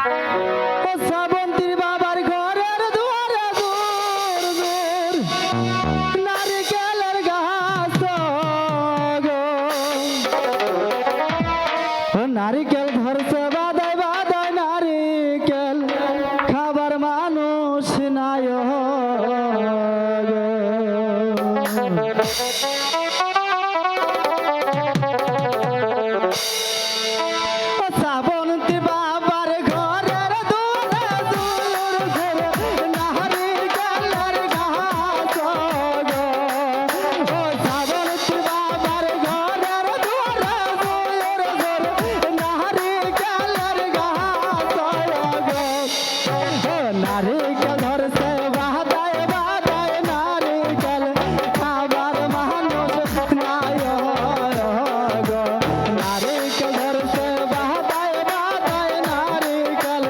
ও শ্রাবন্তীর বাবার ঘরের দুয়ারে দূর দূর নারিকেলের গাছ গো। ও নারিকেল ধরছে বাদায় বাদায় নারিকেল খাবার মানুষ নাই গো। শ্রাবন্তী বাবার ঘরের দুয়ারে দূর দূর নারিকেলের গাছ গো। ও শ্রাবন্তী বাবার ঘরের দুয়ারে দূর দূর নারিকেলের গাছ গো। ও নারিকেল ধরছে বাদায় বাদায় নারিকেল খাবার মানুষ নাই গো। নারিকেল ধরছে বাদায় বাদায় নারিকেল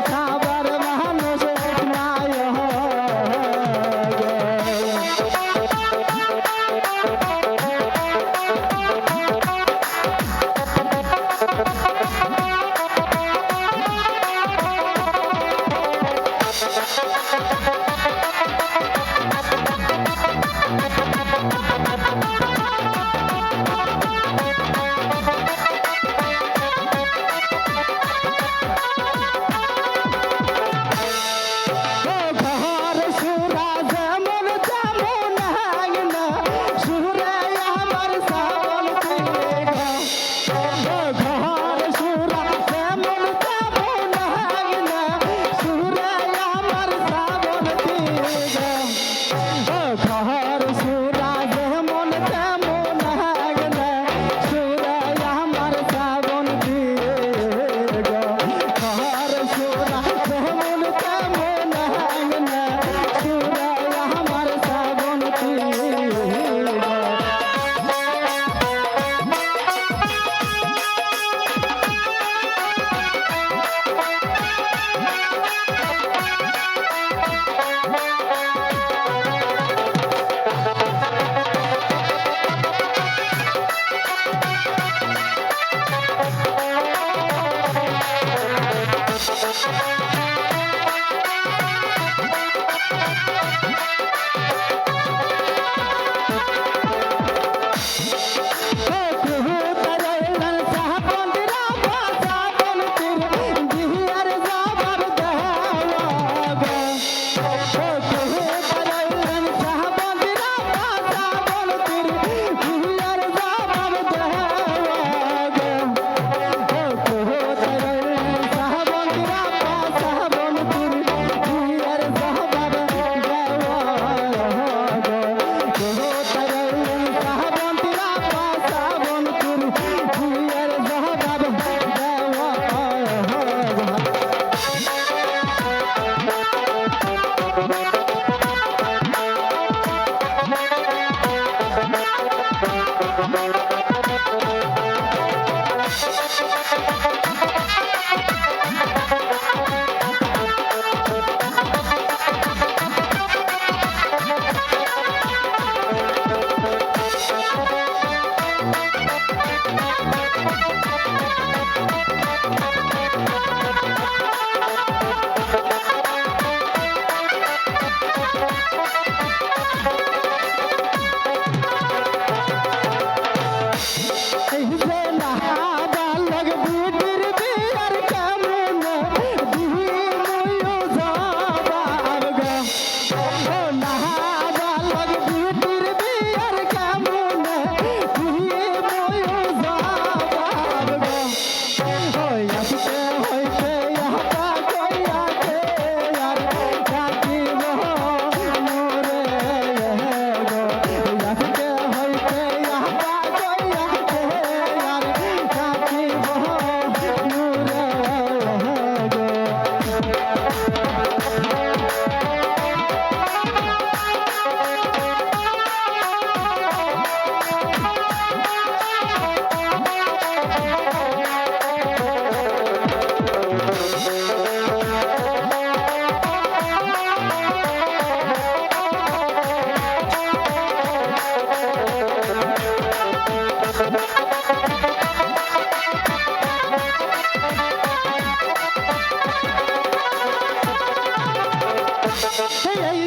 খাবার মানুষ নাই গো। ঘর সুরা যেমন তেমন হাগনা সুরে আমার শ্রাবন্তী ঘর সুরা যেমন তেমন হাগনা সুরে আমার শ্রাবন্তী ঘর সুরা যেমন তেমন হাগনা সুরে আমার শ্রাবন্তী ঘর সুরা যেমন তেমন হাগনা সুরে আমার শ্রাবন্তী এই